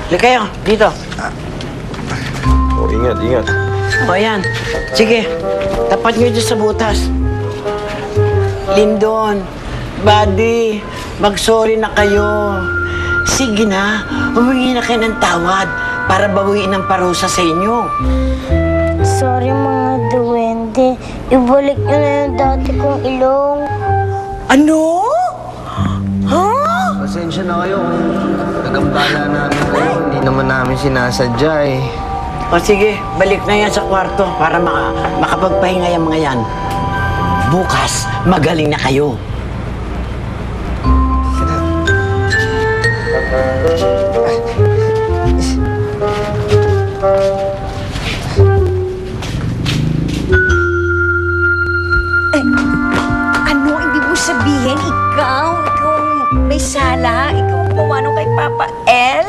Halika kayo, dito. Oh, ingat, ingat. O, yan. Sige, tapat nyo dyan sa butas. Lindon, Buddy, mag-sorry na kayo. Sige na, humingi na kayo ng tawad para bawiin ang parusa sa inyo. Sorry mga duwende. Ibalik nyo na yung dati kong ilong. Ano? Ha? Pasensya na kayo kung nagambala namin kayo. Hindi naman namin sinasadya eh. O sige, balik na yan sa kwarto para makapagpahinga yung mga yan. Bukas, magaling na kayo. Ano ibig mo sabihin? Ikaw ang may sala? Ikaw ang gumawa nung kay Papa L?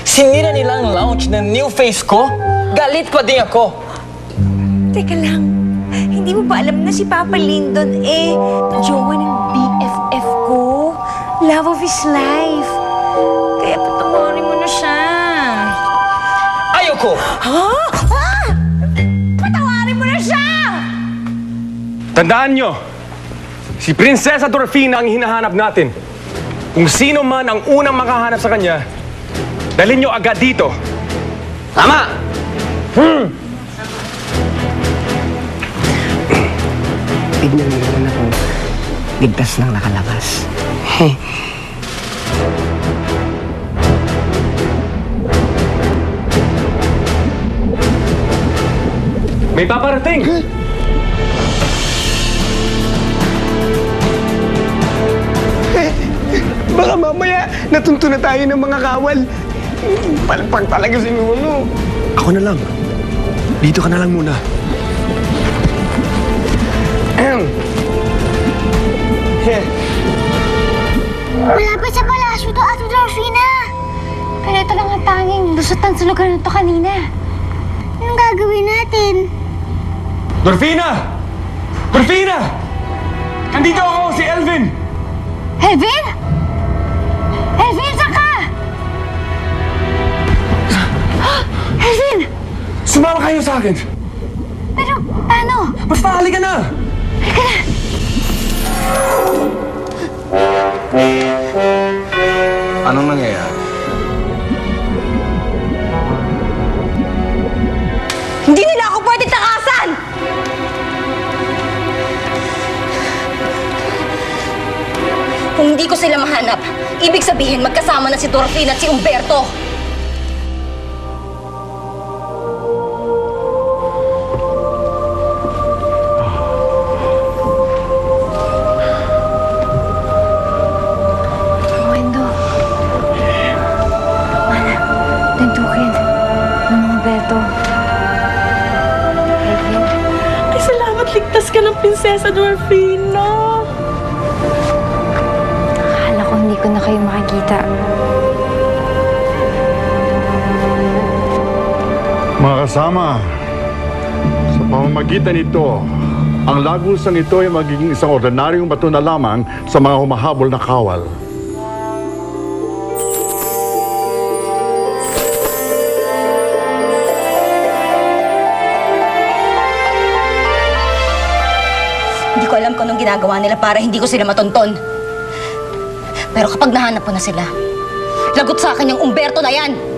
Sinira nila ang launch ng new face ko? Galit pa din ako. Teka lang, hindi mo ba alam na si Papa Lyndon jowa ng BFF ko? Love of his life. Kaya patawarin mo na siya. Ayoko! Ha? Ah! Patawarin mo na siya! Tandaan nyo, si Prinsesa Dorfina ang hinahanap natin. Kung sino man ang unang makahanap sa kanya, dalhin nyo agad dito. Tama! Tignan mo naman ako. Ligtas nang nakalabas. May paparating! Baka mamaya natunto na tayo ng mga kawal. Palpag talaga si Nuno. Ako na lang. Dito ka na lang muna. Malapit sa palasyo to, Ate Dorfina. Pero ito lang ang tanging lusutan sa lugar na to kanina. Anong gagawin natin? Dorfina! Dorfina! Nandito ako, si Elvin! Elvin? Elvin, saan ka? Elvin! Sumama kayo sa akin! Pero paano? Basta halika na! Anong nangyayari? Hindi nila ako pwede takasan! Kung hindi ko sila mahanap, ibig sabihin magkasama na si Dorfina at si Umberto. Wendo. Mana, tuntukin. Mga beto. Elvin. Ay, salamat ligtas ka ng Prinsesa Dorfina. Akala ko hindi ko na kayo makikita. Mga kasama, sa pamamagitan nito, ang lagusang ito ay magiging isang ordinaryong bato na lamang sa mga humahabol na kawal. Hindi ko alam kung anong ginagawa nila para hindi ko sila matonton. Pero kapag nahanap ko na sila, lagot sa akin yung Umberto na yan!